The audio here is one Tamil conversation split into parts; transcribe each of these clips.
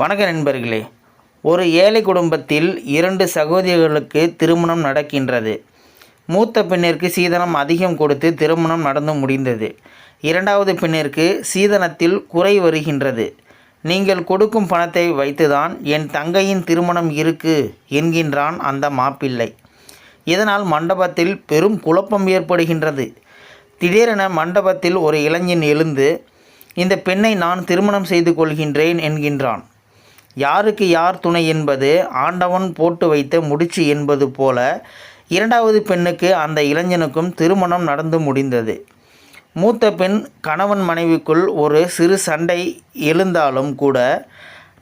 வணக்க நண்பர்களே, ஒரு ஏழை குடும்பத்தில் 2 சகோதரிகளுக்கு திருமணம் நடக்கின்றது. மூத்த பெண்ணிற்கு சீதனம் அதிகம் கொடுத்து திருமணம் நடந்து முடிந்தது. இரண்டாவது பெண்ணிற்கு சீதனத்தில் குறை வருகின்றது. நீங்கள் கொடுக்கும் பணத்தை வைத்துதான் என் தங்கையின் திருமணம் இருக்கு என்கின்றான் அந்த மாப்பிள்ளை. இதனால் மண்டபத்தில் பெரும் குழப்பம் ஏற்படுகின்றது. திடீரென மண்டபத்தில் ஒரு இளைஞன் எழுந்து, இந்த பெண்ணை நான் திருமணம் செய்து கொள்கின்றேன் என்கின்றான். யாருக்கு யார் துணை என்பது ஆண்டவன் போட்டு வைத்த முடிச்சு என்பது போல இரண்டாவது பெண்ணுக்கு அந்த இளைஞனுக்கும் திருமணம் நடந்து முடிந்தது. மூத்த பெண் கணவன் மனைவிக்குள் ஒரு சிறு சண்டை எழுந்தாலும் கூட,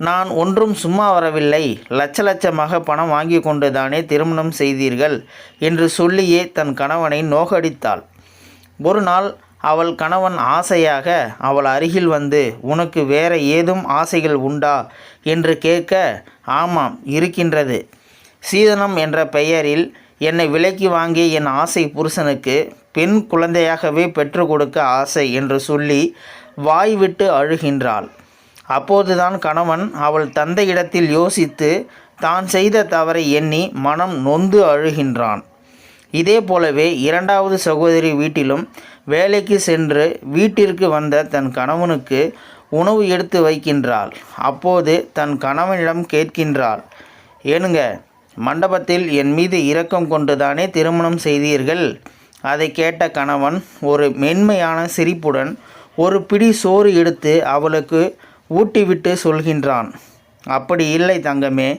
நான் ஒன்றும் சும்மா வரவில்லை, லட்சமாக பணம் வாங்கி கொண்டு தானே திருமணம் செய்தீர்கள் என்று சொல்லியே தன் கணவனை நோகடித்தாள். ஒரு நாள் அவள் கணவன் ஆசையாக அவள் அருகில் வந்து, உனக்கு வேற ஏதும் ஆசைகள் உண்டா என்று கேட்க, ஆமாம் இருக்கின்றது. சீதனம் என்ற பெயரில் என்னை விலைக்கு வாங்கி என் ஆசை புருஷனுக்கு பெண் குழந்தையாகவே பெற்று கொடுக்க ஆசை என்று சொல்லி வாய் விட்டு அழுகின்றாள். அப்போதுதான் கணவன் அவள் தந்தையிடத்தில் யோசித்து தான் செய்த தவறை எண்ணி மனம் நொந்து அழுகின்றான். இதே போலவே இரண்டாவது சகோதரி வீட்டிலும் வேலைக்கு சென்று வீட்டிற்கு வந்த தன் கணவனுக்கு உணவு எடுத்து வைக்கின்றாள். அப்போது தன் கணவனிடம் கேட்கின்றாள், ஏனுங்க, மண்டபத்தில் என் மீது இரக்கம் கொண்டுதானே திருமணம் செய்தீர்கள்? அதை கேட்ட கணவன் ஒரு மென்மையான சிரிப்புடன் ஒரு பிடி சோறு எடுத்து அவளுக்கு ஊட்டிவிட்டு சொல்கின்றான், அப்படி இல்லை தங்கமே,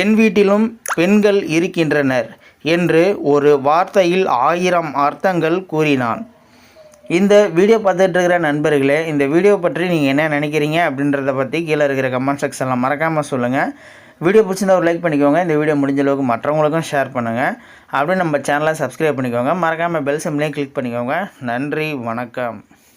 என் வீட்டிலும் பெண்கள் இருக்கின்றனர் என்று ஒரு வார்த்தையில் 1000 அர்த்தங்கள் கூறினான். இந்த வீடியோ பார்த்துட்டு இருக்கிற நண்பர்களே, இந்த வீடியோ பற்றி நீங்கள் என்ன நினைக்கிறீங்க அப்படின்றத பற்றி கீழே இருக்கிற கமெண்ட் செக்ஷனில் மறக்காமல் சொல்லுங்கள். வீடியோ பிடிச்சிருந்தா ஒரு லைக் பண்ணிக்கோங்க. இந்த வீடியோ முடிஞ்ச அளவுக்கு மற்றவங்களுக்கும் ஷேர் பண்ணுங்கள். அப்படியே நம்ம சேனலை சப்ஸ்கிரைப் பண்ணிக்கோங்க. மறக்காமல் பெல் சிம்பலையும் கிளிக் பண்ணிக்கோங்க. நன்றி, வணக்கம்.